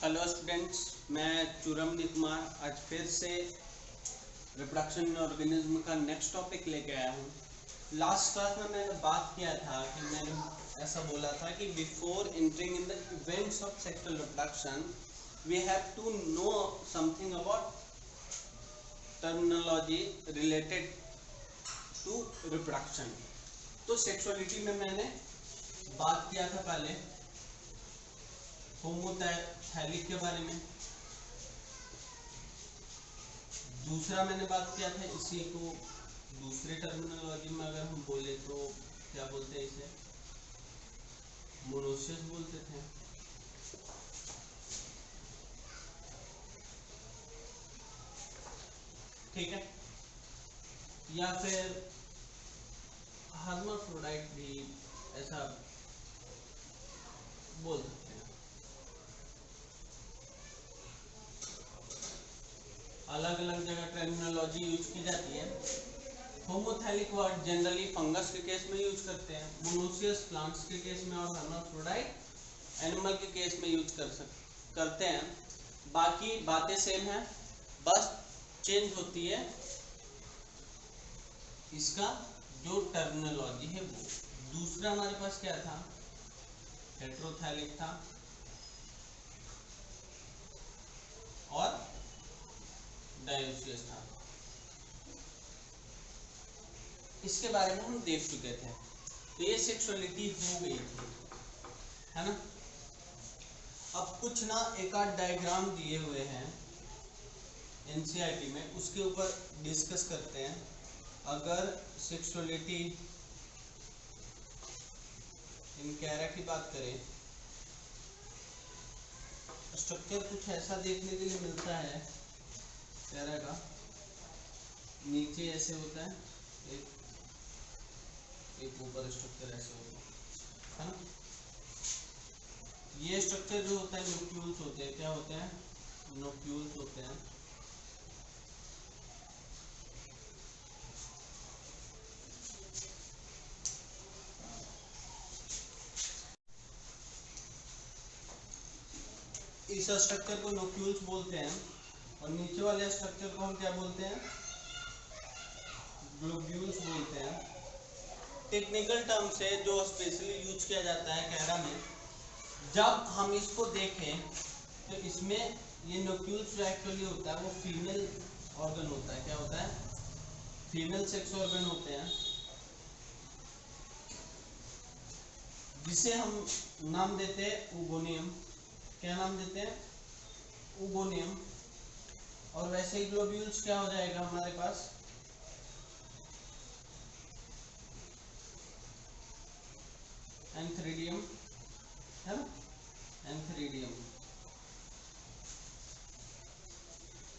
Hello students, मैं चूरमनी कुमार आज फिर से रिप्रोडक्शन इन ऑर्गेनिज्म का नेक्स्ट टॉपिक लेके आया हूँ। लास्ट क्लास में मैंने बात किया था कि मैंने ऐसा बोला था कि before entering in the events of sexual reproduction we have to know something about terminology related to reproduction. तो सेक्सुअलिटी में मैंने बात किया था पहले होमोथैलिक के बारे में, दूसरा मैंने बात किया था इसी को दूसरे टर्मिनोलॉजी में अगर हम बोले तो क्या बोलते हैं, इसे मोनोसियस बोलते थे। ठीक है, या फिर हर्माफ्रोडाइट भी ऐसा बोल सकते हैं। अलग अलग जगह टर्मिनोलॉजी यूज की जाती है। होमोथैलिक वर्ड जनरली फंगस के केस में यूज करते हैं, मोनोसियस प्लांट्स के केस में और हर्माफ्रोडाइट एनिमल के केस में यूज करते हैं। बाकी बातें सेम है, बस चेंज होती है इसका जो टर्मिनोलॉजी है वो। दूसरा हमारे पास क्या था, हेटेरोथैलिक था और डायोसियस था। इसके बारे में हम देख चुके थे। तो ये सेक्सुअलिटी हो गई थी, है ना। अब कुछ ना एक आध डायग्राम दिए हुए हैं एनसीईआरटी में, उसके ऊपर डिस्कस करते हैं। अगर सेक्सुअलिटी इन कैरा की बात करें, स्ट्रक्चर कुछ ऐसा देखने के लिए मिलता है कैरा का। नीचे ऐसे होता है, एक ऊपर स्ट्रक्चर ऐसे होता है ना। ये स्ट्रक्चर जो होता है न्यूक्लियस होते हैं। क्या होते हैं? न्यूक्लियस होते हैं। इस स्ट्रक्चर को न्यूक्लियस बोलते हैं और नीचे वाले स्ट्रक्चर को हम क्या बोलते हैं? ग्लोब्यूल्स बोलते हैं। टेक्निकल टर्म से जो स्पेशली यूज किया जाता है कैरा में, जब हम इसको देखें तो इसमें ये न्यूक्लियस जो एक्चुअली होता है वो फीमेल ऑर्गन होता है। क्या होता है? फीमेल सेक्स ऑर्गन होते हैं, जिसे हम नाम देते हैं ओगोनियम। क्या नाम देते हैं? ओगोनियम। और वैसे ही ग्लोब्यूल्स क्या हो जाएगा हमारे पास? एंथ्रीडियम, है ना, एंथ्रीडियम।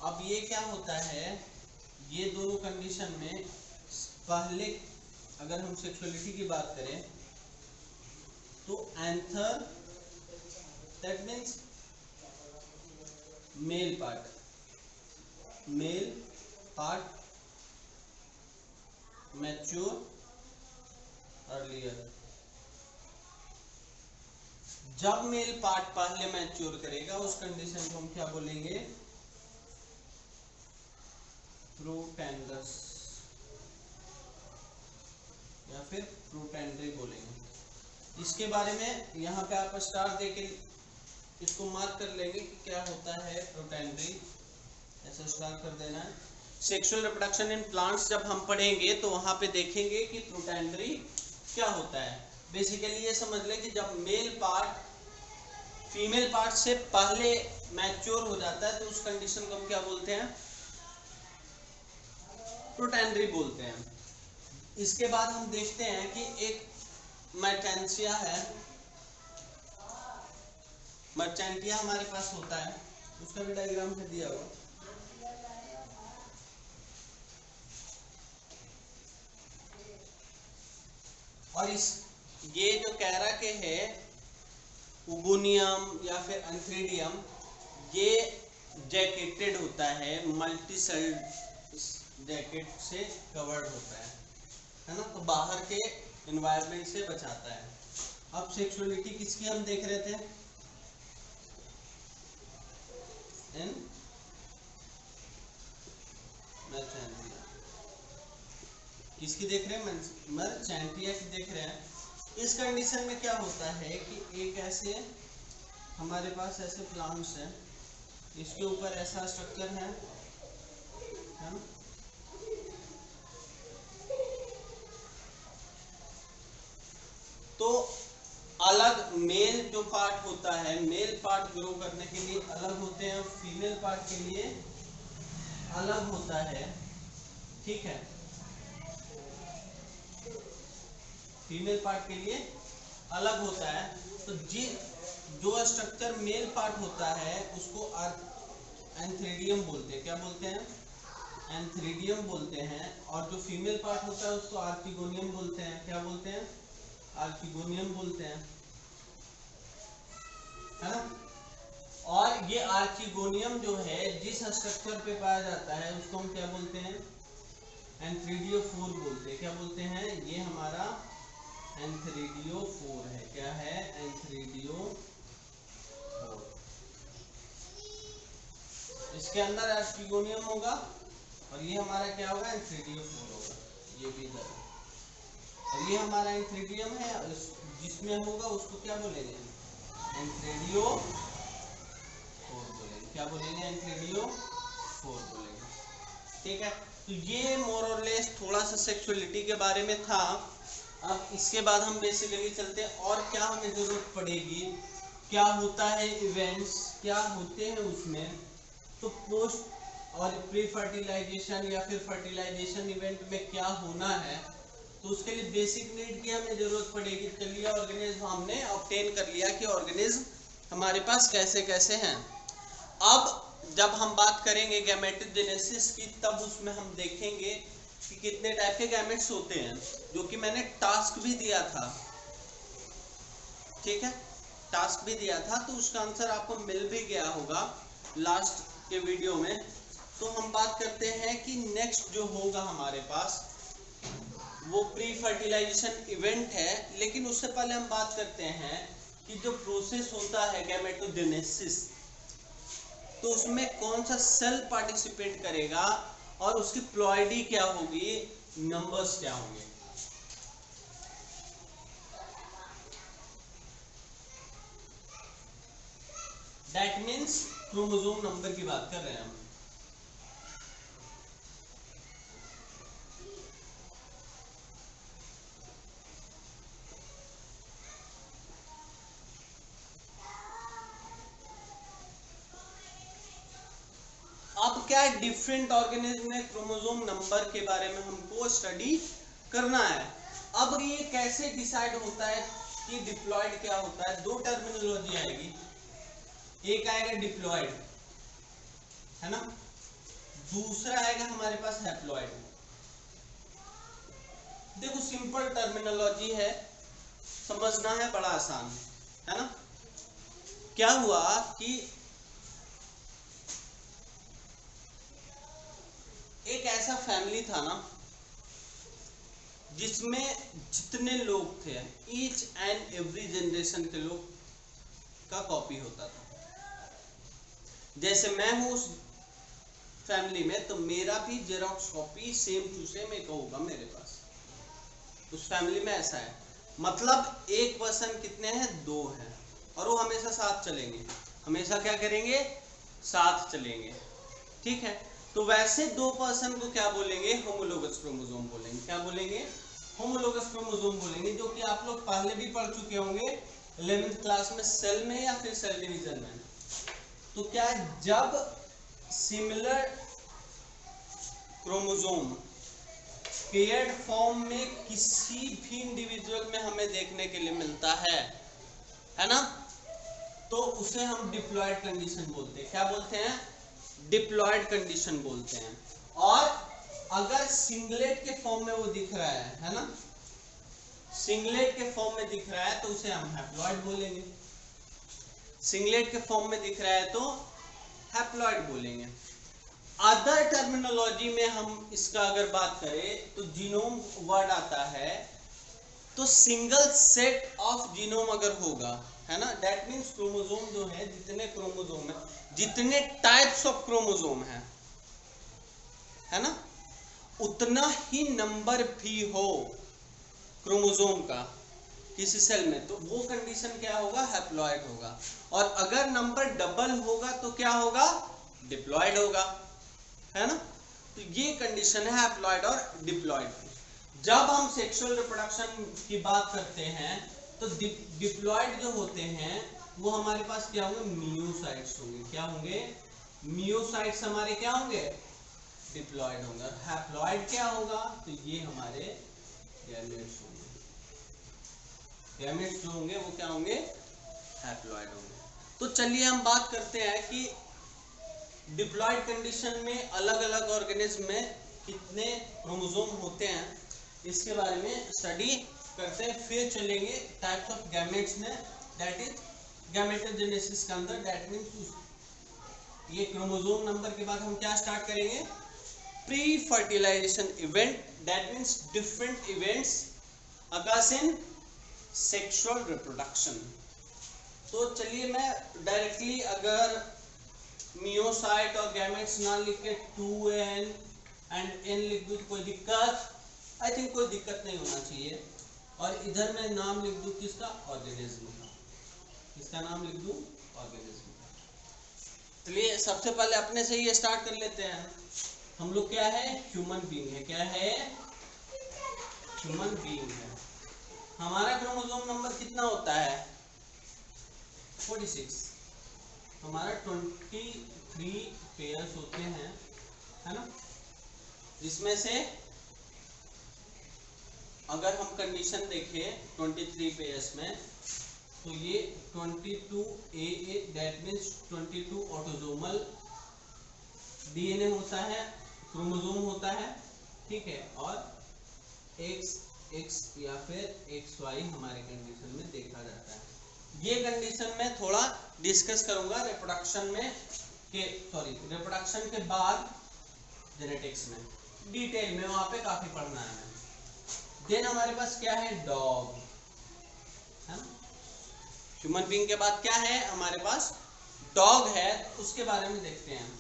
अब ये क्या होता है, ये दोनों कंडीशन में पहले अगर हम सेक्सुअलिटी की बात करें तो anther that means male part mature earlier. जब मेल पार्ट पहले मैच्योर करेगा उस कंडीशन को हम क्या बोलेंगे? प्रोटेंडस या फिर प्रोटेंड्री बोलेंगे। इसके बारे में यहाँ पे आप स्टार देके इसको मार्क कर लेंगे कि क्या होता है प्रोटेंड्री, ऐसा स्टार कर देना है। सेक्सुअल रिप्रोडक्शन इन प्लांट्स जब हम पढ़ेंगे तो वहां पे देखेंगे कि प्रोटेंड्री क्या होता है। बेसिकली ये समझ लें कि जब मेल पार्ट फीमेल पार्ट से पहले मैच्योर हो जाता है तो उस कंडीशन को हम क्या बोलते हैं? प्रोटेंड्री बोलते हैं। इसके बाद हम देखते हैं कि एक मर्टेंटिया है। मर्टेंटिया हमारे पास होता है, उसका भी डायग्राम पे दिया हुआ। और इस ये जो कैरा के है ओगोनियम या फिर एंथ्रीडियम, ये जैकेटेड होता है, मल्टी सेल जैकेट से कवर्ड होता है ना, तो बाहर के एनवायरनमेंट से बचाता है। अब सेक्सुअलिटी किसकी हम देख रहे थे? इन मैथेरिया। किसकी देख रहे हैं? मर्चेंटिया की देख रहे हैं। इस कंडीशन में क्या होता है कि एक ऐसे हमारे पास ऐसे प्लांट्स हैं, इसके ऊपर ऐसा स्ट्रक्चर है ना, तो अलग मेल जो पार्ट होता है, मेल पार्ट ग्रो करने के लिए अलग होते हैं, फीमेल पार्ट के लिए अलग होता है। ठीक है, फीमेल पार्ट के लिए अलग होता है। तो जो स्ट्रक्चर मेल पार्ट होता है उसको एंथ्रीडियम बोलते हैं। क्या बोलते हैं? एंथ्रीडियम बोलते हैं। और जो फीमेल पार्ट होता है उसको आर्किगोनियम बोलते हैं। क्या बोलते हैं? आर्किगोनियम बोलते हैं, है ना। और ये आर्किगोनियम जो है जिस स्ट्रक्चर पे पाया जाता है उसको हम क्या बोलते हैं? एंथ्रीडियोफोर बोलते हैं। क्या बोलते हैं? ये हमारा एंथ्रीडियोफोर है। क्या है? एंथ्रीडियोफोर। इसके अंदर आर्किगोनियम होगा और ये हमारा क्या होगा? एंथ्रीडियोफोर होगा। ये भी इधर, और ये हमारा एंथ्रीडियम है, जिसमें होगा उसको क्या बोलेंगे? एंथ्रीडियोफोर बोलेंगे। क्या बोलेंगे? एंथ्रीडियोफोर बोलेंगे। ठीक है, तो ये मोर और लेस थोड़ा सा सेक्सुअलिटी के बारे में था। अब इसके बाद हम बेसिकली चलते हैं और क्या हमें जरूरत पड़ेगी, क्या होता है इवेंट्स, क्या होते हैं उसमें। तो पोस्ट और प्री फर्टिलाइजेशन या फिर फर्टिलाइजेशन इवेंट में क्या होना है, तो उसके लिए बेसिक नीड की हमें जरूरत पड़ेगी। चलिए, ऑर्गेनिज्म हमने ऑब्टेन कर लिया कि ऑर्गेनिज्म हमारे पास कैसे कैसे हैं। अब जब हम बात करेंगे गैमेटोजेनेसिस की, तब उसमें हम देखेंगे कि कितने टाइप के गैमेट्स होते हैं, जो कि मैंने टास्क भी दिया था। ठीक है, टास्क भी दिया था, तो उसका आंसर आपको मिल भी गया होगा लास्ट के वीडियो में। तो हम बात करते हैं कि नेक्स्ट जो होगा हमारे पास वो प्री फर्टिलाइजेशन इवेंट है। लेकिन उससे पहले हम बात करते हैं कि जो प्रोसेस होता है गैमेटोजेनेसिस, तो उसमें कौन सा सेल पार्टिसिपेट करेगा और उसकी प्लॉइडी क्या होगी, नंबर्स क्या होंगे। दैट मीन्स क्रोमोसोम नंबर की बात कर रहे हैं हम। अब क्या है, डिफरेंट ऑर्गेनिज्म में क्रोमोसोम नंबर के बारे में हमको स्टडी करना है। अब ये कैसे डिसाइड होता है कि डिप्लॉयड क्या होता है? दो टर्मिनोलॉजी आएगी, एक आएगा डिप्लॉयड, है ना, दूसरा आएगा हमारे पास हैप्लॉयड। देखो, सिंपल टर्मिनोलॉजी है, समझना है बड़ा आसान, है ना। क्या हुआ कि एक ऐसा फैमिली था ना जिसमें जितने लोग थे, ईच एंड एवरी जनरेशन के लोग का कॉपी होता था। जैसे मैं हूं उस फैमिली में, तो मेरा भी xerox copy same to same एक होगा मेरे पास। उस फैमिली में ऐसा है, मतलब एक पर्सन कितने हैं? दो हैं, और वो हमेशा साथ चलेंगे, हमेशा क्या करेंगे? साथ चलेंगे। ठीक है, तो वैसे दो पर्सन को क्या बोलेंगे? होमोलोगस क्रोमोसोम बोलेंगे। क्या बोलेंगे? होमोलोगस क्रोमोसोम बोलेंगे, जो कि आप लोग पहले भी पढ़ चुके होंगे 11th क्लास में, सेल में या फिर सेल डिवीजन में। तो क्या है, जब सिमिलर क्रोमोसोम पेयर्ड फॉर्म में किसी भी इंडिविजुअल में हमें देखने के लिए मिलता है ना, तो उसे हम डिप्लॉयड कंडीशन बोलते हैं। क्या बोलते हैं? डिप्लॉयड कंडीशन बोलते हैं। और अगर सिंगलेट के फॉर्म में वो दिख रहा है ना, सिंगलेट के फॉर्म में दिख रहा है तो उसे हम हैप्लॉयड बोलेंगे। सिंगलेट के फॉर्म में दिख रहा है तो हैप्लॉयड बोलेंगे। अदर टर्मिनोलॉजी में हम इसका अगर बात करें तो जीनोम वर्ड आता है, तो सिंगल सेट ऑफ जीनोम अगर होगा, है ना, दैट मीन्स क्रोमोसोम जो है, जितने क्रोमोसोम है, जितने टाइप्स ऑफ क्रोमोसोम है ना, उतना ही नंबर भी हो क्रोमोसोम का किसी सेल में, तो वो कंडीशन क्या होगा, हैप्लॉइड होगा। और अगर नंबर डबल होगा तो क्या होगा, डिप्लॉइड होगा, है ना। तो ये कंडीशन है हैप्लॉइड और डिप्लॉइड। जब हम सेक्सुअल रिप्रोडक्शन की बात करते हैं तो डिप्लॉइड जो होते हैं वो हमारे पास क्या होंगे, मियोसाइट्स होंगे। क्या होंगे, मियोसाइट्स हमारे क्या होंगे, डिप्लॉइड होंगे। और हैप्लॉइड क्या होगा, तो ये हमारे गैमेट्स होंगे। गैमेट्स जो होंगे वो क्या होंगे, हैप्लॉइड होंगे। तो चलिए हम बात करते हैं कि डिप्लॉइड कंडीशन में अलग अलग ऑर्गेनिज्म में कितने क्रोमोसोम होते हैं, इसके बारे में स्टडी करते हैं। फिर चलेंगे टाइप्स ऑफ गैमेट्स में, दैट इज गैमेटोजेनेसिस के अंदर। दैट मीन्स ये क्रोमोसोम नंबर के बाद हम क्या स्टार्ट करेंगे, pre fertilisation event. That means different events occurs in sexual reproduction. तो चलिए मैं डायरेक्टली अगर मियोसाइट और गैमेट्स ना लिख के 2n एंड n लिख दूं तो कोई दिक्कत, आई थिंक कोई दिक्कत नहीं होना चाहिए। और इधर मैं नाम लिख दूं किसका, ऑर्गेनिज्म का। किसका नाम लिख दूं, ऑर्गेनिज्म का। चलिए सबसे पहले अपने से ही स्टार्ट कर लेते हैं। हम लोग क्या है, ह्यूमन बीइंग है। क्या है, ह्यूमन बीइंग है। हमारा क्रोमोसोम नंबर कितना होता है, 46। हमारा 23 पेयर्स होते हैं, है ना, जिसमें से अगर हम कंडीशन देखें 23 पेयर्स में, तो ये 22AA, that means 22 autosomal DNA होता है, क्रोमोसोम होता है, ठीक है। और XX या फिर XY हमारे कंडीशन में देखा जाता है। ये कंडीशन में थोड़ा डिस्कस करूंगा रिप्रोडक्शन में रिप्रोडक्शन के बाद जेनेटिक्स में डिटेल में, वहां पे काफी पढ़ना है। देन हमारे पास क्या है, डॉग, है ना। ह्यूमन बीइंग के बाद क्या है हमारे पास, डॉग है। उसके बारे में देखते हैं।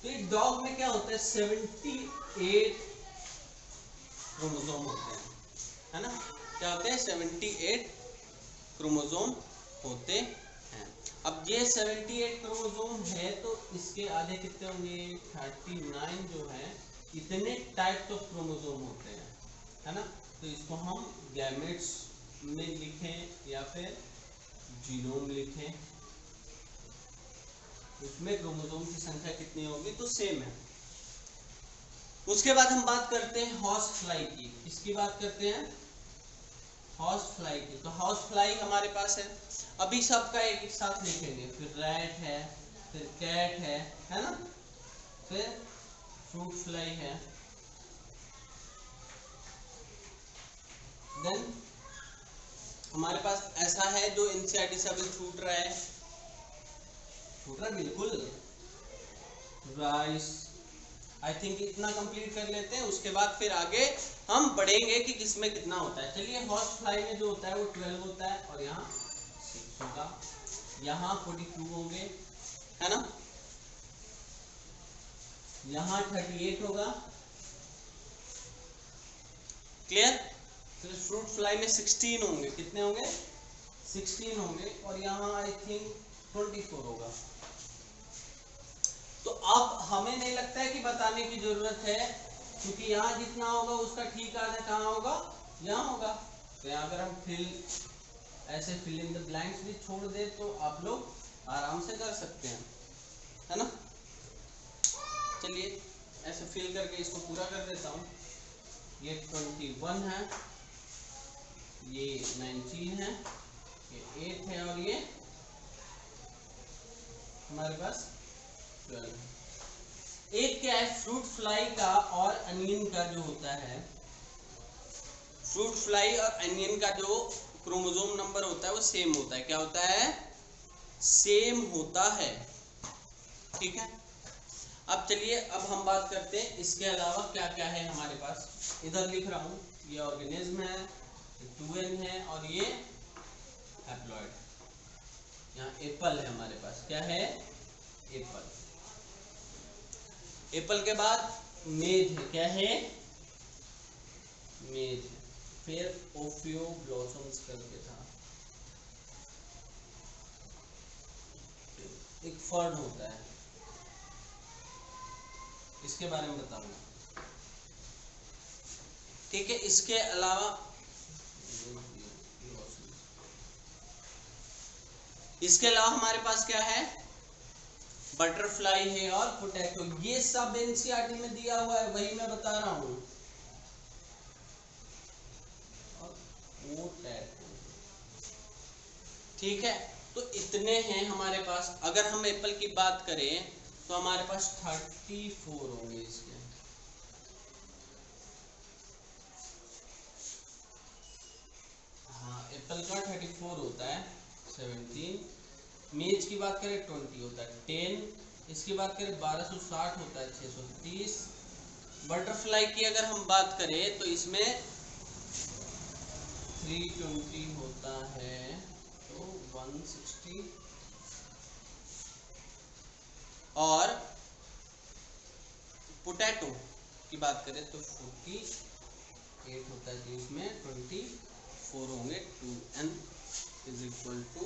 तो ये डॉग में क्या होता है, 78 क्रोमोसोम होते हैं, है ना। क्या होते हैं, 78 क्रोमोसोम होते हैं। अब ये 78 क्रोमोसोम है, तो इसके आधे कितने होंगे, 39 जो है, इतने टाइप्स ऑफ क्रोमोसोम होते हैं, है ना। तो इसको हम गैमेट्स में लिखें या फिर जीनोम लिखें, उसमें क्रोमोसोम की संख्या कितनी होगी, तो सेम है। उसके बाद हम बात करते हैं हॉर्स फ्लाई की। इसकी बात करते हैं हॉर्स फ्लाई की। तो हॉर्स फ्लाई हमारे पास है, अभी सबका एक एक साथ लिखेंगे। फिर रैट है, फिर कैट है ना, फिर फ्रूट फ्लाई है, देन हमारे पास ऐसा है जो एनसीईआरटी से अभी छूट रहा है, बिल्कुल, राइस। आई थिंक इतना कंप्लीट कर लेते हैं, उसके बाद फिर आगे हम बढ़ेंगे कि किसमें कितना होता है। चलिए हॉर्स फ्लाई में जो होता है वो 12 होता है, और यहाँ 6 होगा, यहाँ 42 होंगे, है ना, यहाँ 38 होगा, क्लियर। फिर फ्रूट फ्लाई में 16 होंगे, कितने होंगे, 16 होंगे, और यहाँ आई थिंक 24 होगा। तो अब हमें नहीं लगता है कि बताने की जरूरत है, क्योंकि यहाँ जितना होगा उसका ठीक आधा कहाँ होगा, यहाँ होगा। तो यहाँ अगर हम ऐसे फिल इन द ब्लैंक्स भी छोड़ दे तो आप लोग आराम से कर सकते हैं, है ना। चलिए ऐसे फिल करके इसको पूरा कर देता हूँ। ये 21 है, ये 19 है, ये 8 है, और ये हमारे पास 12। एक क्या है, फ्रूट फ्लाई का और अनियन का जो होता है, फ्रूट फ्लाई और अनियन का जो क्रोमोसोम नंबर होता है वो सेम होता है। क्या होता है, सेम होता है, ठीक है। अब चलिए अब हम बात करते हैं इसके अलावा क्या क्या है हमारे पास। इधर लिख रहा हूँ, ये ऑर्गेनिज्म है, 2n है और ये हैप्लॉइड। यहाँ एप्पल है हमारे पास, क्या है एप्पल। एप्पल के बाद मेज है, क्या है मेज। फिर ओफियो ब्लॉसम्स करके था, एक फर्न होता है, इसके बारे में बताऊंगा। ठीक है, इसके अलावा हमारे पास क्या है, बटरफ्लाई है और पोटैटो। ये सब एनसीईआरटी में दिया हुआ है, वही मैं बता रहा हूं। पोटैटो, ठीक है। तो इतने हैं हमारे पास। अगर हम एप्पल की बात करें तो हमारे पास 34 होंगे इसके। हाँ, एप्पल का 34 होता है, 17। मेज की बात करें 20 होता है, 10। इसकी बात करें 1260 होता है, 630। बटरफ्लाई की अगर हम बात करें तो इसमें 320 होता है, तो 160। और पोटैटो की बात करें तो 48 होता है, तो इसमें 24 होंगे। 2n is equal to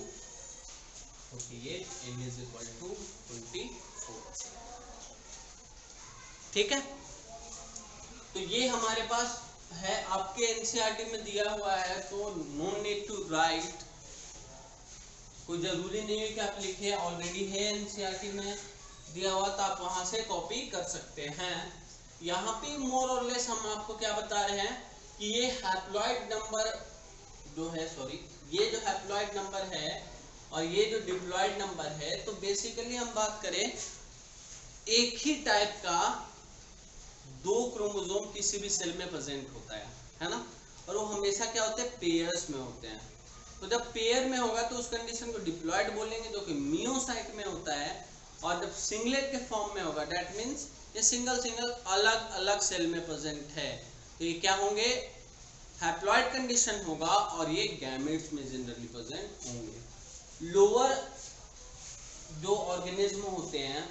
48, n is equal to 24। ठीक है, तो ये हमारे पास है, आपके एनसीईआरटी में दिया हुआ है, तो नो नीड टू राइट। कोई जरूरी नहीं है कि आप लिखे, ऑलरेडी है एनसीईआरटी में दिया हुआ, तो आप वहां से कॉपी कर सकते हैं। यहाँ पे मोर और लेस हम आपको क्या बता रहे हैं कि ये हैप्लॉइड नंबर जो है, सॉरी, ये जो हैप्लॉइड नंबर है और ये जो डिप्लॉइड नंबर है, तो बेसिकली हम बात करें एक ही टाइप का 2 क्रोमोसोम किसी भी सेल में प्रेजेंट होता है ना, और वो हमेशा क्या होते हैं, पेयर्स में होते हैं। तो जब पेयर में होगा तो उस कंडीशन को डिप्लॉइड बोलेंगे, जो कि मियोसाइट में होता है। और जब सिंगलेट के फॉर्म में होगा, दैट मीन्स ये सिंगल अलग अलग सेल में प्रेजेंट है, तो ये क्या होंगे, हैप्लॉइड कंडीशन होगा, और ये गैमेट्स में जनरली प्रेजेंट होंगे। लोअर जो ऑर्गेनिज्म होते हैं,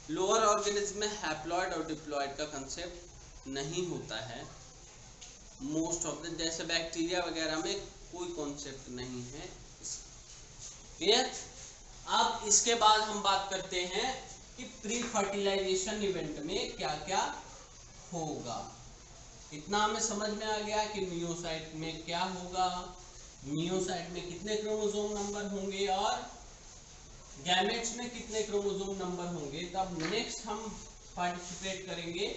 लोअर ऑर्गेनिज्म में हैप्लॉइड और डिप्लॉइड का कंसेप्ट नहीं होता है मोस्ट ऑफ द, जैसे बैक्टीरिया वगैरह में कोई कॉन्सेप्ट नहीं है। क्लियर? अब इसके बाद हम बात करते हैं कि प्री फर्टिलाइजेशन इवेंट में क्या क्या होगा। इतना हमें समझ में आ गया कि मियोसाइट में क्या होगा, मियोसाइट में कितने क्रोमोसोम नंबर होंगे और गैमेट्स में कितने क्रोमोसोम नंबर होंगे। तब नेक्स्ट हम पार्टिसिपेट करेंगे,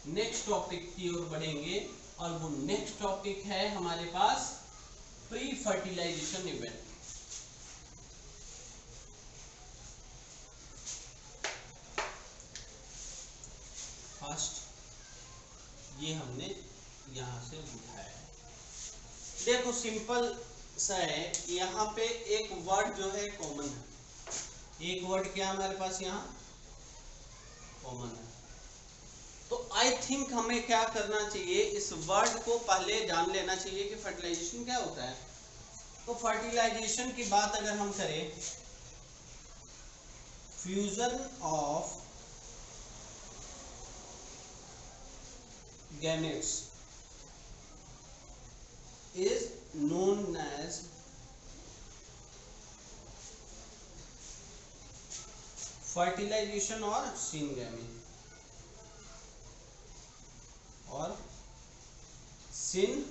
नेक्स्ट टॉपिक की ओर बढ़ेंगे, और वो नेक्स्ट टॉपिक है हमारे पास प्री फर्टिलाइजेशन इवेंट। फर्स्ट ये हमने यहां से उठाया है। देखो सिंपल सा है, यहाँ पे एक वर्ड जो है कॉमन है, एक वर्ड क्या हमारे पास यहाँ कॉमन है। तो आई थिंक हमें क्या करना चाहिए, इस वर्ड को पहले जान लेना चाहिए कि फर्टिलाइजेशन क्या होता है। तो फर्टिलाइजेशन की बात अगर हम करें, fusion of gametes is known as fertilization or syngamy और syngamy।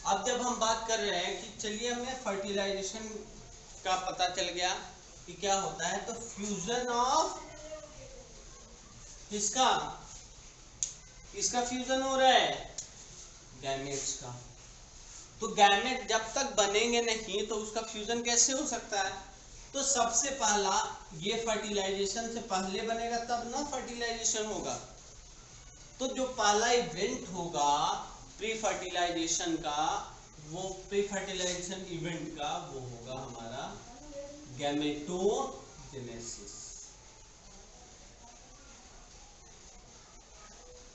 अब जब हम बात कर रहे हैं कि चलिए हमें फर्टिलाइजेशन का पता चल गया कि क्या होता है, तो फ्यूजन ऑफ किसका, किसका फ्यूजन हो रहा है, गैमेट्स का। तो गैमेट जब तक बनेंगे नहीं तो उसका फ्यूजन कैसे हो सकता है। तो सबसे पहला ये फर्टिलाइजेशन से पहले बनेगा तब ना फर्टिलाइजेशन होगा। तो जो पहला इवेंट होगा प्री फर्टिलाइजेशन का, वो प्री फर्टिलाइजेशन इवेंट का वो होगा हमारा गैमेटोजेनेसिस।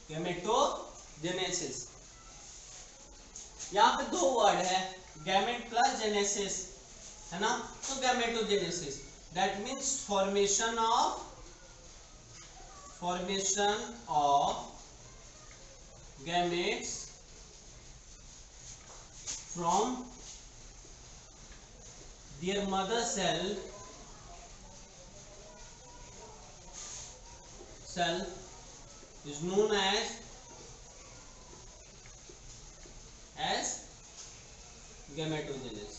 गैमेटोजेनेसिस। यहाँ पे दो वर्ड है, गैमेट प्लस जेनेसिस, है ना। तो gametogenesis that means formation of gametes from their mother cell is known as gametogenesis।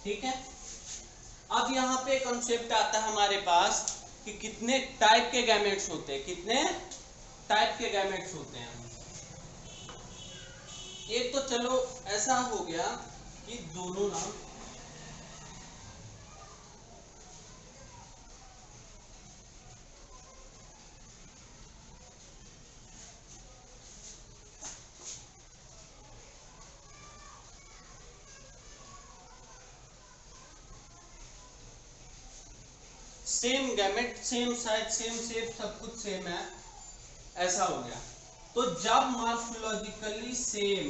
ठीक है। अब यहाँ पे कॉन्सेप्ट आता है हमारे पास कि कितने टाइप के गैमेट्स होते हैं, कितने टाइप के गैमेट्स होते हैं। एक तो चलो ऐसा हो गया कि दोनों ना same gamete, same size, same shape, सब कुछ सेम है, ऐसा हो गया। तो जब मॉर्फोलॉजिकली सेम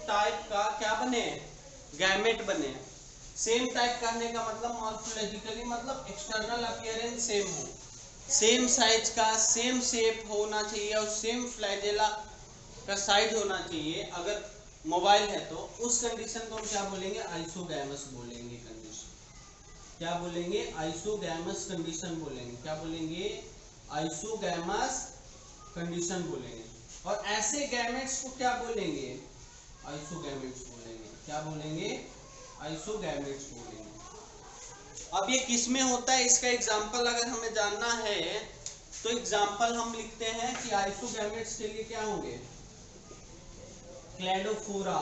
टाइप का क्या बने, गैमेट बने। सेम टाइप करने का मतलब मॉर्फोलॉजिकली मतलब एक्सटर्नल अपीयरेंस सेम हो, सेम साइज का, सेम शेप होना चाहिए और सेम फ्लैजेला का साइज होना चाहिए। अगर मोबाइल है तो उस कंडीशन को हम क्या बोलेंगे, आइसोगैमस बोलेंगे कंडीशन। क्या बोलेंगे, आइसोगैमस कंडीशन बोलेंगे। क्या बोलेंगे, आइसोगैमस कंडीशन बोलेंगे। और ऐसे गैमेट्स को क्या बोलेंगे, आइसोगैमेट्स बोलेंगे। क्या बोलेंगे, आइसोगैमेट्स बोलेंगे। अब ये किस में होता है, इसका एग्जांपल अगर हमें जानना है तो एग्जांपल हम लिखते हैं कि आइसोगैमेट्स के लिए क्या होंगे, क्लैडोफोरा,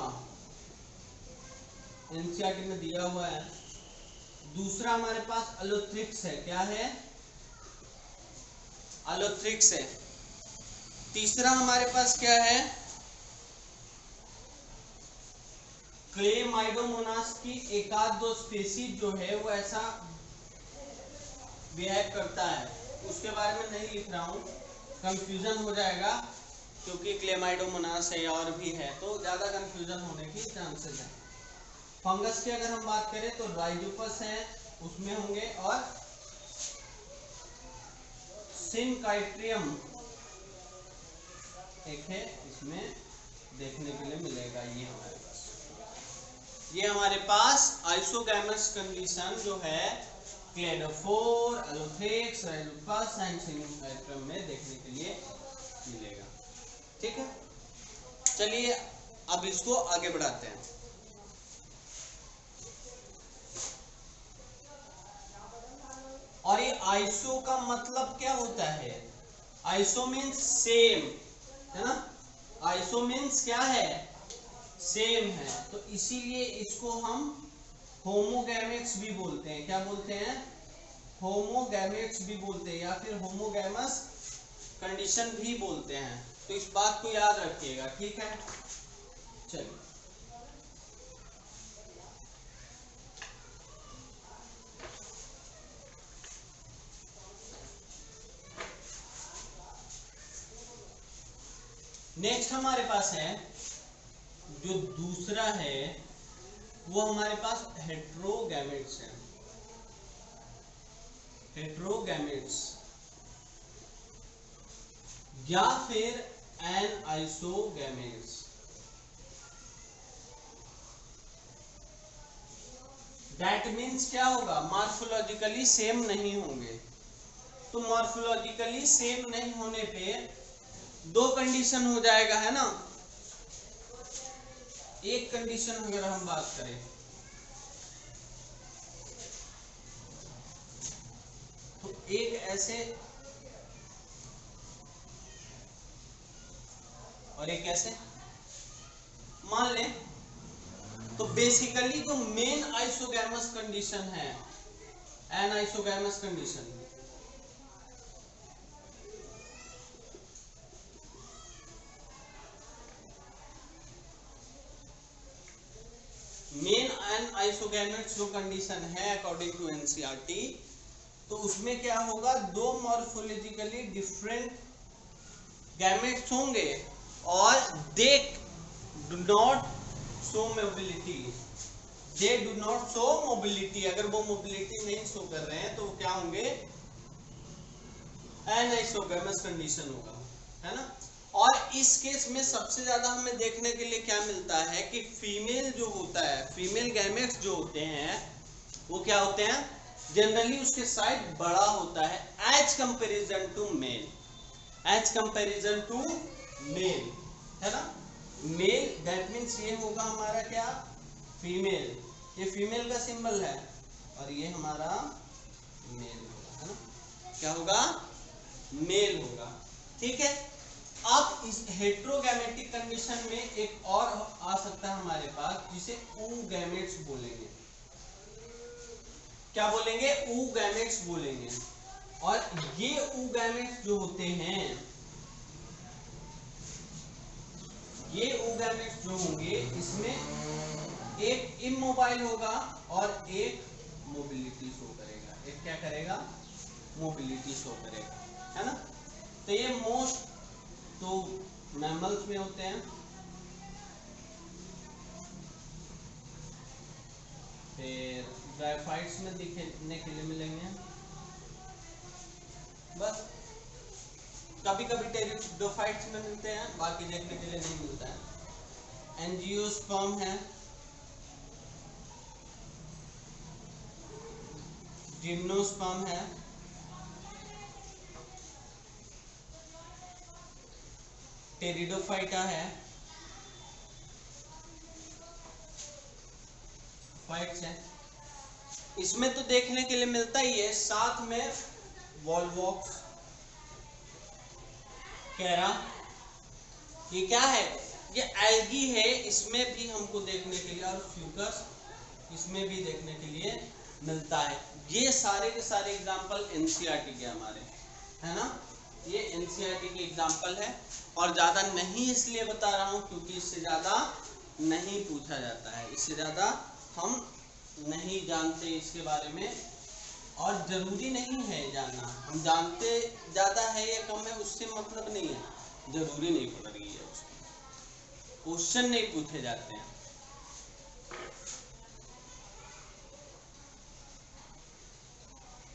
एनसीईआरटी में दिया हुआ है। दूसरा हमारे पास अलोथ्रिक्स है। क्या है, अलोथ्रिक्स है। तीसरा हमारे पास क्या है, क्लेमाइडोमोनास की एक आध दो स्पीसीज जो है वो ऐसा बिहेव करता है, उसके बारे में नहीं लिख रहा हूं, कंफ्यूजन हो जाएगा क्योंकि क्लेमाइडोमोनास है और भी है तो ज्यादा कंफ्यूजन होने की चांसेस है। फंगस की अगर हम बात करें तो राइजोपस है, उसमें होंगे, और सिनकाइट्रियम एक है, इसमें देखने के लिए मिलेगा। ये हमारे पास आइसोगैमस कंडीशन जो है क्लैडोफोर, अलोथ्रिक्स, राइजोपस एंड सिनकाइट्रियम में देखने के लिए मिलेगा। ठीक है, चलिए अब इसको आगे बढ़ाते हैं। और ये आइसो का मतलब क्या होता है, आइसो मीन्स सेम, है ना। आइसो मीन्स क्या है, सेम है। तो इसीलिए इसको हम होमोगैमेट्स भी बोलते हैं। क्या बोलते हैं, होमोगैमेट्स भी बोलते हैं, या फिर होमोगैमस कंडीशन भी बोलते हैं। तो इस बात को याद रखिएगा, ठीक है। चलिए नेक्स्ट हमारे पास है, जो दूसरा है वो हमारे पास हेट्रोगैमेट्स है। हेट्रोगैमेट्स या फिर एनआइसोगैमेट्स। दैट मीन्स क्या होगा, मॉर्फोलॉजिकली सेम नहीं होंगे। तो मॉर्फोलॉजिकली सेम नहीं होने पे दो कंडीशन हो जाएगा, है ना। एक कंडीशन अगर हम बात करें तो एक ऐसे और एक ऐसे मान लें, तो बेसिकली जो मेन आइसोगैमस कंडीशन है एनाइसोगैमस कंडीशन, आइसोगैमेट्स जो कंडीशन है अकॉर्डिंग टू एनसीईआरटी, तो उसमें क्या होगा, दो मॉर्फोलॉजिकली डिफरेंट गैमेट्स होंगे और they do not show mobility, they do not show mobility, अगर वो मोबिलिटी नहीं शो कर रहे हैं तो वो क्या होंगे, एनाइसोगैमस कंडीशन होगा, है ना। और इस केस में सबसे ज्यादा हमें देखने के लिए क्या मिलता है कि फीमेल जो होता है, फीमेल गैमेट्स जो होते हैं वो क्या होते हैं, जनरली उसके साइज बड़ा होता है as comparison to male, as comparison to male, है ना। मेल दैट मीन्स ये होगा हमारा क्या, फीमेल, ये फीमेल का सिंबल है और ये हमारा मेल होगा, है ना, क्या होगा, मेल होगा, ठीक है। अब इस हेट्रोगैमेटिक कंडीशन में एक और आ सकता है हमारे पास जिसे oogametes बोलेंगे, क्या बोलेंगे, oogametes बोलेंगे। और ये oogametes जो होते हैं, ये oogametes जो होंगे इसमें एक इमोबाइल होगा और एक मोबिलिटी शो करेगा, एक क्या करेगा, मोबिलिटी शो करेगा, है ना। तो ये मोस्ट तो मैमल्स में होते हैं, फिर ग्राइफाइट्स में दिखने के लिए मिलेंगे, बस कभी कभी टेरिडोफाइट्स में मिलते हैं, बाकी देखने के लिए नहीं मिलता है। एंजियोस्पर्म है, जिम्नोस्पर्म है, टेरिडोफाइटा है, फाइट्स है, इसमें तो देखने के लिए मिलता ही है। साथ में वॉल्वॉक्स, कैरा, ये क्या है, ये एल्गी है, इसमें भी हमको देखने के लिए, और फ्यूकस इसमें भी देखने के लिए मिलता है। ये सारे के सारे एग्जाम्पल एनसीईआरटी के हमारे, है ना, ये एनसीईआरटी के एग्जाम्पल है। और ज्यादा नहीं इसलिए बता रहा हूं क्योंकि इससे ज्यादा नहीं पूछा जाता है, इससे ज्यादा हम नहीं जानते इसके बारे में, और जरूरी नहीं है जानना, हम जानते ज्यादा है या कम है उससे मतलब नहीं है, जरूरी नहीं पड़ रही है, उसको क्वेश्चन नहीं पूछे जाते हैं।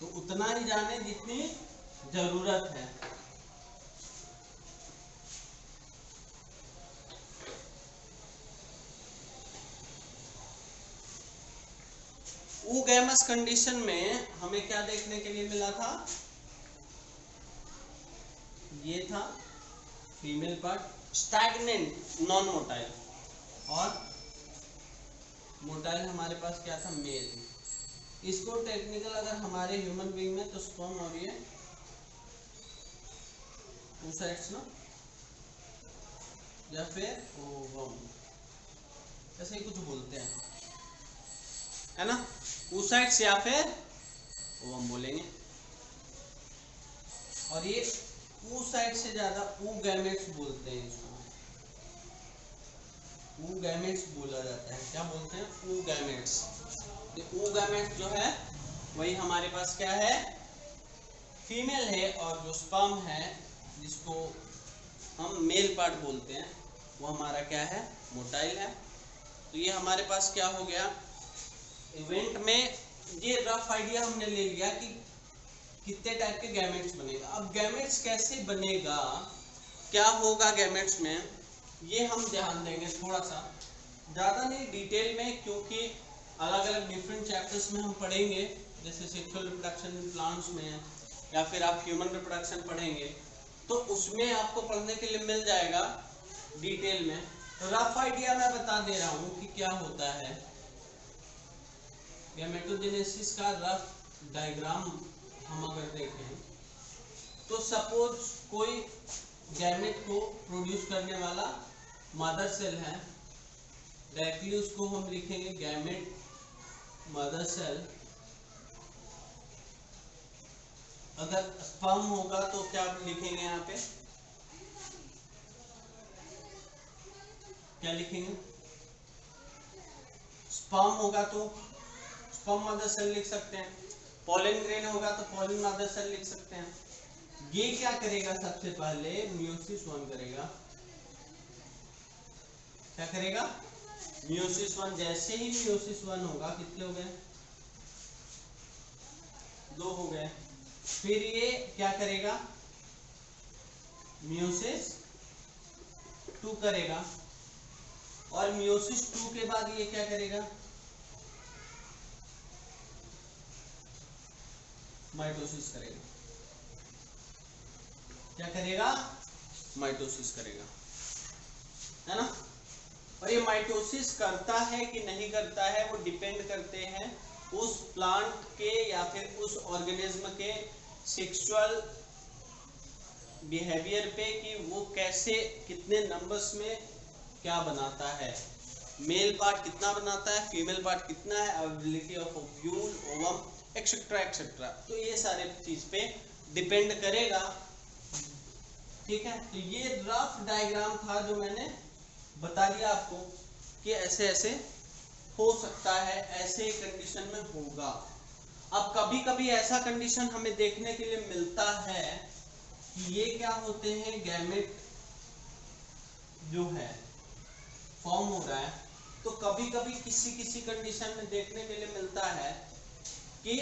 तो उतना ही जाने जितनी जरूरत है। oogamous कंडीशन में हमें क्या देखने के लिए मिला था, ये था female part stagnant non motile, और मोटाइल हमारे पास क्या था, मेल। इसको टेक्निकल अगर हमारे ह्यूमन बीइंग में तो स्पर्म और ये oocytes ना, या फिर ओवम, ऐसे ही कुछ बोलते हैं, है ना, oocytes या फिर ओवम बोलेंगे। और ये oocytes से ज्यादा oogametes बोलते हैं, इसको oogametes बोला जाता है, क्या बोलते हैं, oogametes। oogametes जो है वही हमारे पास क्या है, फीमेल है, और जो स्पर्म है जिसको हम मेल पार्ट बोलते हैं वो हमारा क्या है, मोटाइल है। तो ये हमारे पास क्या हो गया, इवेंट में ये रफ आइडिया हमने ले लिया कि कितने टाइप के गैमेट्स बनेगा। अब गैमेट्स कैसे बनेगा, क्या होगा गैमेट्स में, ये हम ध्यान देंगे थोड़ा सा, ज़्यादा नहीं डिटेल में, क्योंकि अलग अलग डिफरेंट चैप्टर्स में हम पढ़ेंगे, जैसे सेक्सुअल रिप्रोडक्शन इन प्लांट्स में, या फिर आप ह्यूमन रिप्रोडक्शन पढ़ेंगे तो उसमें आपको पढ़ने के लिए मिल जाएगा डिटेल में। तो रफ आइडिया मैं बता दे रहा हूँ कि क्या होता है। गैमेटोजेनेसिस का रफ डायग्राम हम अगर देखें तो सपोज कोई गैमेट को प्रोड्यूस करने वाला मदर सेल है, डायरेक्टली उसको हम लिखेंगे गैमेट मदर सेल। अगर स्पर्म होगा तो क्या लिखेंगे, यहाँ पे क्या लिखेंगे, स्पर्म होगा तो स्पर्म मदर सेल लिख सकते हैं, पॉलन ग्रेन होगा तो पॉलन मदर सेल लिख सकते हैं। ये क्या करेगा, सबसे पहले मियोसिस 1 करेगा। क्या करेगा, मियोसिस 1। जैसे ही मियोसिस 1 होगा, कितने हो गए, 2 हो गए। फिर ये क्या करेगा, मियोसिस 2 करेगा, और मियोसिस 2 के बाद ये क्या करेगा, माइटोसिस करेगा। क्या करेगा, माइटोसिस करेगा, है ना। और ये माइटोसिस करता है कि नहीं करता है, वो डिपेंड करते हैं उस प्लांट के या फिर उस ऑर्गेनिज्म के सेक्सुअल बिहेवियर पे, कि वो कैसे, कितने नंबर्स में क्या बनाता है, मेल पार्ट कितना बनाता है, फीमेल पार्ट कितना है, availability of ovule, ovum, etcetera etcetera. तो ये सारे चीज पे डिपेंड करेगा। ठीक है, तो ये रफ डायग्राम था जो मैंने बता दिया आपको कि ऐसे ऐसे हो सकता है, ऐसे कंडीशन में होगा। अब कभी कभी ऐसा कंडीशन हमें देखने के लिए मिलता है कि ये क्या होते हैं, गैमेट जो है फॉर्म हो रहा है, तो कभी कभी किसी किसी कंडीशन में देखने के लिए मिलता है कि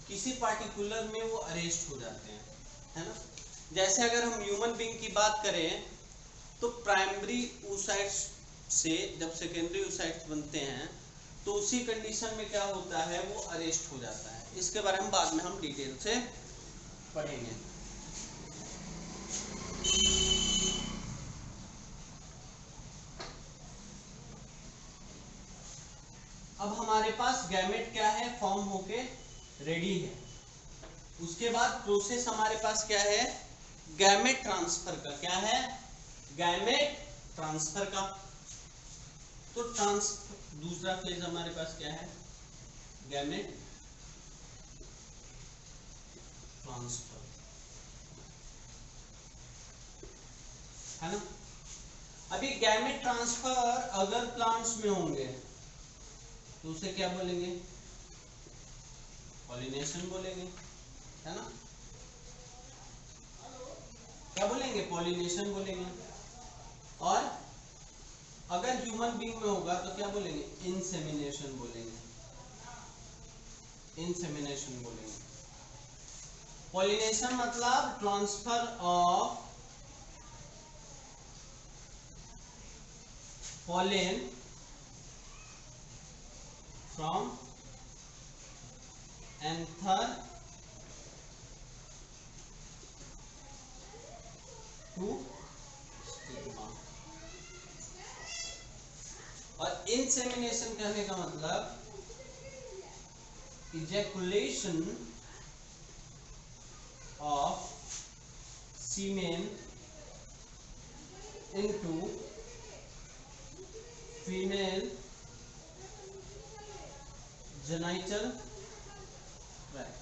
किसी पार्टिकुलर में वो अरेस्ट हो जाते हैं, है ना। जैसे अगर हम ह्यूमन बीइंग की बात करें तो प्राइमरी oocytes से जब सेकेंडरी oocytes बनते हैं तो उसी कंडीशन में क्या होता है, वो अरेस्ट हो जाता है। इसके बारे में बाद में हम डिटेल से पढ़ेंगे। अब हमारे पास गैमेट क्या है, फॉर्म होके रेडी है। उसके बाद प्रोसेस हमारे पास क्या है, गैमेट ट्रांसफर का। क्या है, गैमेट ट्रांसफर का। तो दूसरा फेज हमारे पास क्या है, गैमेट ट्रांसफर, है ना। अभी गैमेट ट्रांसफर अगर प्लांट्स में होंगे तो उसे क्या बोलेंगे, पॉलिनेशन बोलेंगे, है ना। क्या बोलेंगे, पॉलिनेशन बोलेंगे। और अगर ह्यूमन बीइंग में होगा तो क्या बोलेंगे, इंसेमिनेशन बोलेंगे, इंसेमिनेशन बोलेंगे। पॉलिनेशन मतलब transfer of pollen from anther to stigma। और इंसेमिनेशन कहने का मतलब ejaculation of semen into female genital tract.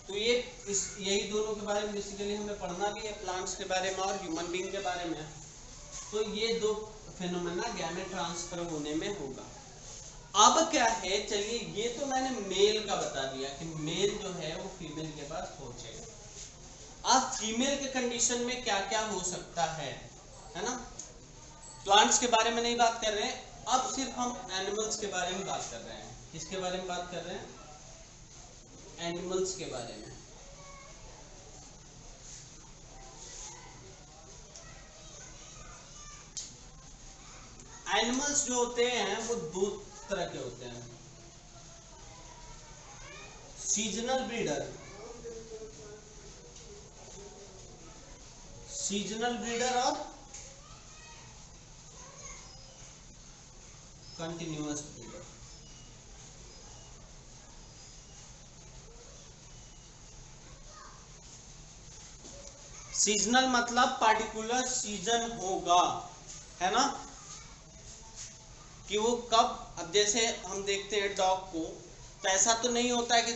तो ये यही दोनों के बारे में बेसिकली हमें पढ़ना भी है, प्लांट्स के बारे में और ह्यूमन बीइंग के बारे में। तो ये दो फेनोमेना गैमेट ट्रांसफर होने में होगा। अब क्या है, चलिए ये तो मैंने मेल का बता दिया कि मेल जो है वो फीमेल के पास पहुंचेगा। अब फीमेल के कंडीशन में क्या क्या हो सकता है ना। प्लांट्स के बारे में नहीं बात कर रहे हैं, अब सिर्फ हम एनिमल्स के बारे में बात कर रहे हैं। किसके बारे में बात कर रहे हैं, एनिमल्स के बारे में। एनिमल्स जो होते हैं वो दो तरह के होते हैं, सीजनल ब्रीडर, सीजनल ब्रीडर और कंटिन्यूअस ब्रीडर। सीजनल मतलब पार्टिकुलर सीजन होगा, है ना, कि वो कब। अब जैसे हम देखते हैं डॉग को, तो ऐसा तो नहीं होता है कि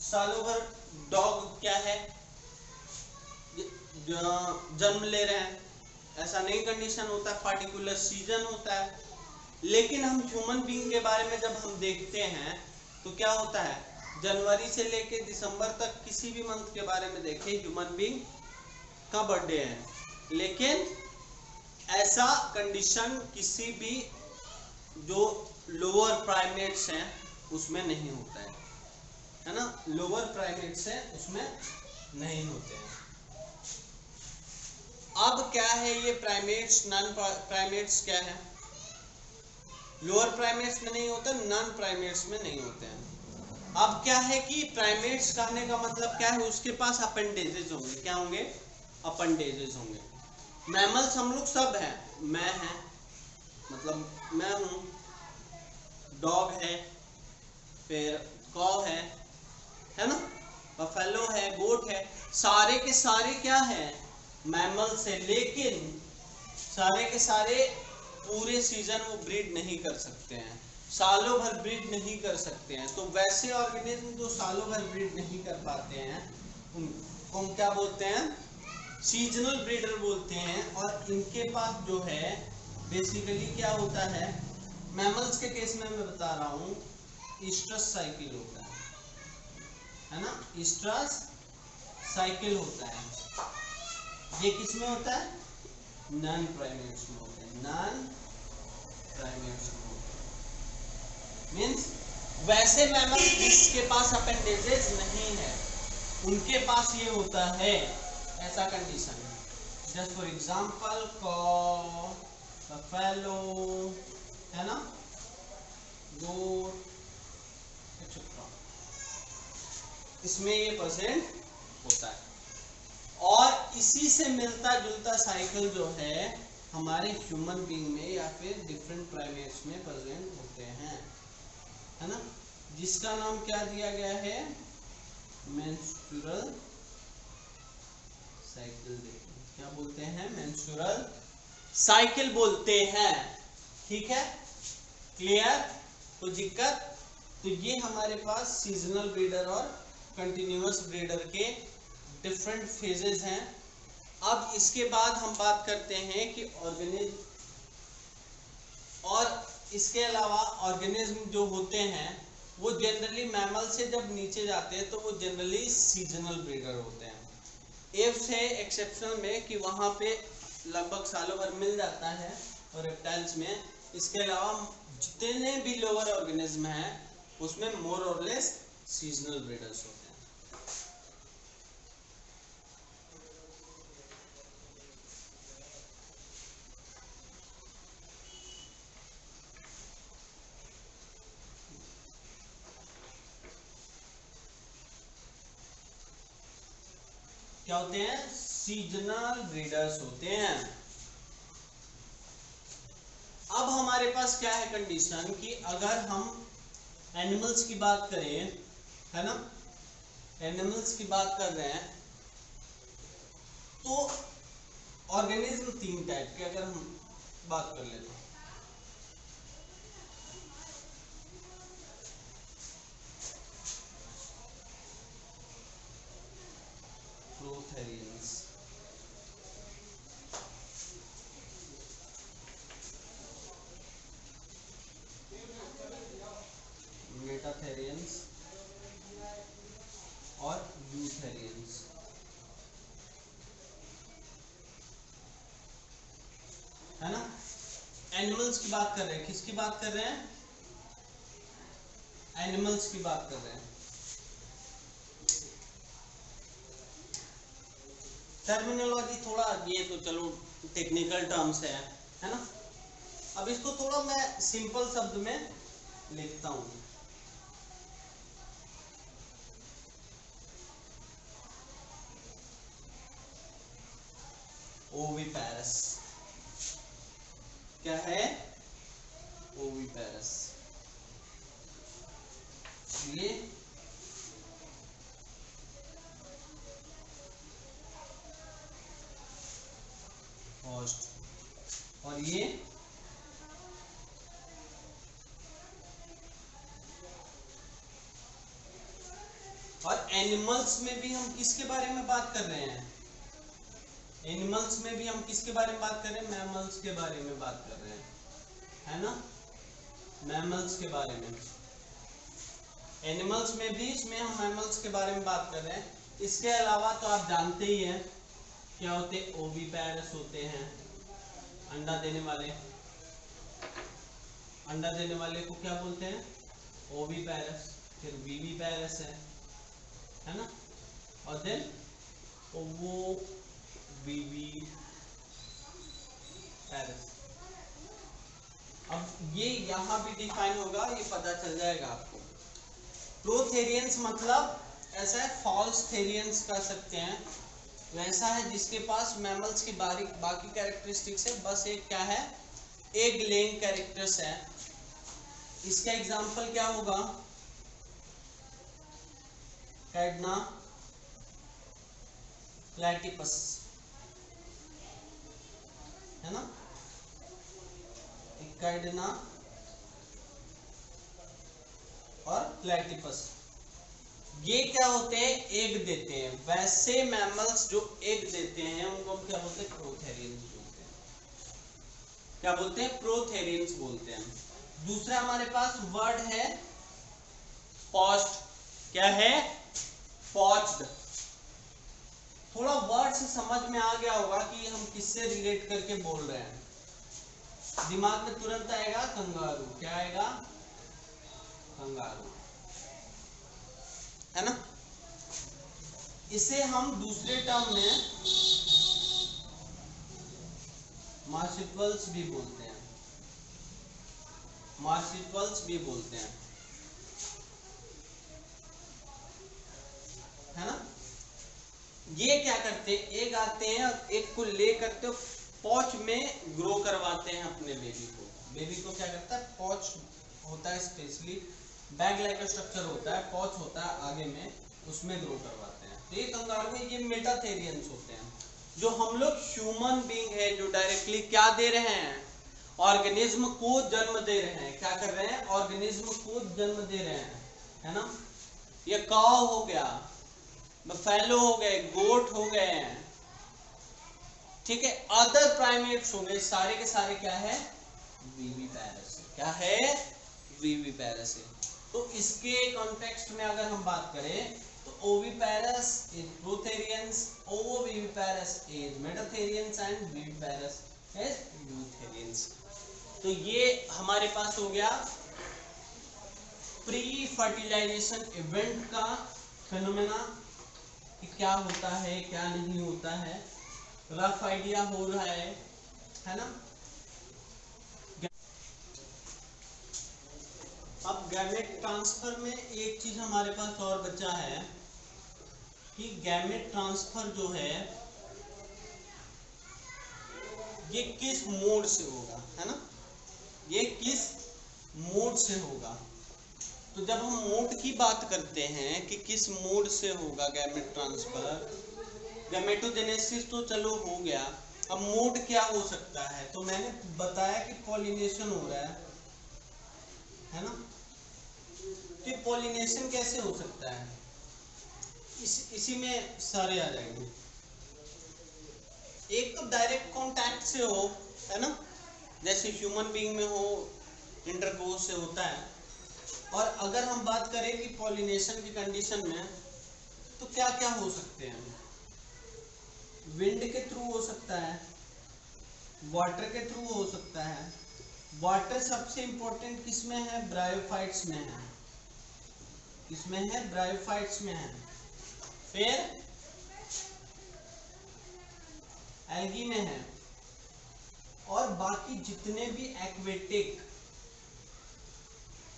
सालों भर डॉग क्या है जन्म ले रहे हैं, ऐसा नहीं कंडीशन होता है, पार्टिकुलर सीजन होता है। लेकिन हम ह्यूमन बीइंग के बारे में जब हम देखते हैं तो क्या होता है, जनवरी से लेके दिसंबर तक किसी भी मंथ के बारे में देखें, ह्यूमन बीइंग का बर्थडे है, लेकिन ऐसा कंडीशन किसी भी जो लोअर प्राइमेट्स हैं उसमें नहीं होता है ना, लोअर प्राइमेट्स है उसमें नहीं होते हैं। अब क्या है ये प्राइमेट्स, नॉन प्राइमेट्स क्या है, लोअर प्राइमेट्स में नहीं होते, नॉन प्राइमेट्स में नहीं होते हैं। अब क्या है कि प्राइमेट्स कहने का मतलब क्या है, उसके पास अपेंडेजेस होंगे, क्या होंगे, अपेंडेजेस होंगे। मैमल्स हम लोग सब हैं, मैं है मतलब मैं हूँ, डॉग है, फिर कॉ है ना, बफेलो है, गोट है, सारे के सारे क्या है, मैमल्स है। लेकिन सारे के सारे पूरे सीजन वो ब्रीड नहीं कर सकते हैं, सालों भर ब्रीड नहीं कर सकते हैं। तो वैसे ऑर्गेनिज्म जो सालों भर ब्रीड नहीं कर पाते हैं उनको हम क्या बोलते हैं, सीजनल ब्रीडर बोलते हैं। और इनके पास जो है बेसिकली क्या होता है, मैमल्स के केस में मैं बता रहा हूँ, ईस्ट्रस साइकिल होता है ना, ईस्ट्रस साइकिल होता है। ये किस में होता है, नॉन प्राइमेट्स में होता है, नॉन प्राइमेट्स में होता है। मीन्स वैसे मैमल जिसके पास अपेंडेजेस नहीं है उनके पास ये होता है, ऐसा कंडीशन है। जस्ट फॉर एग्जांपल कॉ, बफेलो है ना, गोट, एक्सेट्रा, इसमें ये प्रेजेंट होता है। और इसी से मिलता जुलता साइकिल जो है हमारे ह्यूमन बीइंग में या फिर डिफरेंट प्राइमेट्स में प्रेजेंट होते हैं, है ना, जिसका नाम क्या दिया गया है, मेंस्ट्रुअल साइकिल। क्या बोलते हैं, मेंस्ट्रुअल साइकिल बोलते हैं। ठीक है, क्लियर, तो दिक्कत, तो ये हमारे पास सीजनल ब्रीडर और कंटिन्यूअस ब्रीडर के डिफरेंट फेजेस हैं। अब इसके बाद हम बात करते हैं कि ऑर्गेनिज्म, और इसके अलावा ऑर्गेनिज्म जो होते हैं वो जनरली मैमल से जब नीचे जाते हैं तो वो जनरली सीजनल ब्रीडर होते हैं। एव्स है एक्सेप्शनल में कि वहाँ पे लगभग सालों भर मिल जाता है, और रेप्टाइल्स में। इसके अलावा जितने भी लोअर ऑर्गेनिज्म हैं उसमें मोर और लेस सीजनल ब्रीडर्स होते हैं। क्या होते हैं, सीजनल ब्रीडर्स होते हैं। अब हमारे पास क्या है कंडीशन कि अगर हम एनिमल्स की बात करें, है ना, एनिमल्स की बात कर रहे हैं तो ऑर्गेनिज्म 3 टाइप के अगर हम बात कर ले तो प्रोथेरियंस, मेटाथेरियंस और यूथेरियंस, है ना। एनिमल्स की बात कर रहे हैं, किसकी बात कर रहे हैं, एनिमल्स की बात कर रहे हैं। टर्मिनोलॉजी थोड़ा ये तो चलो टेक्निकल टर्म्स है ना। अब इसको थोड़ा मैं सिंपल शब्द में लिखता हूं। ओविपेरस, क्या है, ओविपेरस, ये होस्ट, और ये और एनिमल्स में भी हम किसके बारे में बात कर रहे हैं, एनिमल्स में भी हम किसके बारे में बात कर रहे हैं? मैमल्स के बारे में बात कर रहे हैं, है ना, मैमल्स के बारे में। एनिमल्स में भी इसमें हम मैमल्स के बारे में बात कर रहे हैं। इसके अलावा तो आप जानते ही हैं क्या होते हैं, ओविपैरस होते हैं, अंडा देने वाले। अंडा देने वाले को क्या बोलते हैं? ओविपैरस। फिर विविपैरस है ना, और देन ओवोविविपैरस। अब ये यहाँ भी डिफाइन होगा, ये पता चल जाएगा आपको। प्रोथेरियंस मतलब ऐसा है, फॉल्स थेरियंस कर सकते हैं, वैसा है जिसके पास मैमल्स की बाकी कैरेक्टरिस्टिक्स है, बस एक क्या है, एग लेइंग कैरेक्टर्स है। इसका एग्जांपल क्या होगा? कैडना प्लैटिपस, है ना, कैडना और प्लैटिपस। ये क्या होते हैं? एग देते हैं। वैसे मैमल्स जो एग देते हैं उनको हम क्या बोलते हैं? प्रोथेरियंस बोलते हैं। क्या बोलते हैं? प्रोथेरियंस बोलते हैं। दूसरा हमारे पास वर्ड है पॉच्ड। क्या है? पॉच्ड। थोड़ा वर्ड से समझ में आ गया होगा कि हम किससे रिलेट करके बोल रहे हैं। दिमाग में तुरंत आएगा कंगारू। क्या आएगा? कंगारू, है ना। इसे हम दूसरे टर्म में मार्सिपल्स भी बोलते हैं, मार्सिपल्स भी बोलते हैं, है ना। ये क्या करते हैं? एग आते हैं और एग को ले करते पॉच में ग्रो करवाते हैं अपने बेबी को। बेबी को क्या करता है? पॉच होता है, स्पेशली बैग लाइक स्ट्रक्चर होता है, पॉच होता है आगे में, उसमें ग्रो करवाते हैं। तो ये कंगारू है, ये मेटाथेरियंस होते हैं। जो हम लोग ह्यूमन बीइंग है, जो डायरेक्टली क्या दे रहे हैं? ऑर्गेनिज्म को जन्म दे रहे हैं। क्या कर रहे हैं? ऑर्गेनिज्म को जन्म दे रहे हैं, है ना। ये काऊ हो गया, बफेलो हो गए, गोट हो गए हैं, ठीक है, अदर प्राइमेट्स हो गए, सारे के सारे क्या है? विविपैरस। क्या है? विविपैरस है। तो इसके कॉन्टेक्स्ट में अगर हम बात करें तो oviparous is prototherians, ovoviviparous is metatherians and viviparous is eutherians. तो ये हमारे पास हो गया प्री फर्टिलाइजेशन इवेंट का फेनोमेना, कि क्या होता है क्या नहीं होता है, रफ आइडिया हो रहा है ना। अब गैमेट ट्रांसफर में एक चीज हमारे पास और बचा है कि गैमेट ट्रांसफर जो है ये किस मोड से होगा, है ना, ये किस मोड से होगा। तो जब हम मोड की बात करते हैं कि किस मोड से होगा गैमेट ट्रांसफर, गैमेटोजेनेसिस तो चलो हो गया, अब मोड क्या हो सकता है? तो मैंने बताया कि पॉलिनेशन हो रहा है ना। तो ये पॉलिनेशन कैसे हो सकता है? इसी में सारे आ जाएंगे। एक तो डायरेक्ट कांटेक्ट से हो, है ना, जैसे ह्यूमन बीइंग में हो, इंटरकोर्स से होता है। और अगर हम बात करें कि पॉलिनेशन की कंडीशन में तो क्या क्या हो सकते हैं? विंड के थ्रू हो सकता है, वाटर के थ्रू हो सकता है। वाटर सबसे इंपॉर्टेंट किसमें है? ब्रायोफाइट्स में है। किसमें है? ब्रायोफाइट्स में है। फिर एल्गी में है, और बाकी जितने भी एक्वेटिक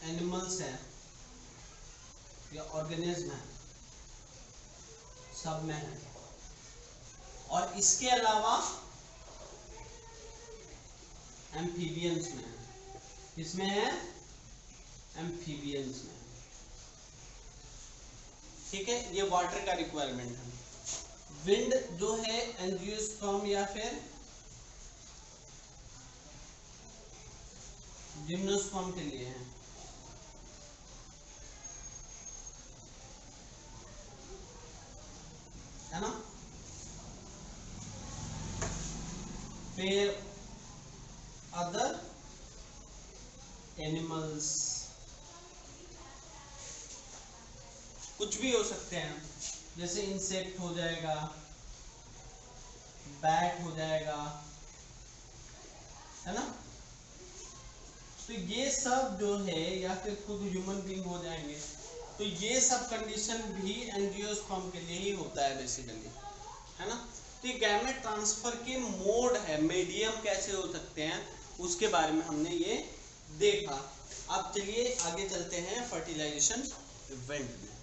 एनिमल्स हैं या ऑर्गेनिज्म है सब में है। और इसके अलावा एम्फीबियंस में है। किसमें है? एम्फीबियंस में। ठीक है, ये वाटर का रिक्वायरमेंट है। विंड जो है एंजियोस्पर्म या फिर जिम्नोस्पर्म के लिए है, है ना। फिर अदर एनिमल्स, कुछ भी हो सकते हैं, जैसे इंसेक्ट हो जाएगा, बैट हो जाएगा, है ना। तो ये सब जो है, या फिर खुद ह्यूमन बीइंग हो जाएंगे, तो ये सब कंडीशन भी एंजियोस्पर्म के लिए ही होता है बेसिकली, है ना। तो ये गैमेट ट्रांसफर के मोड है, मीडियम कैसे हो सकते हैं उसके बारे में हमने ये देखा। अब चलिए आगे चलते हैं फर्टिलाइजेशन इवेंट में।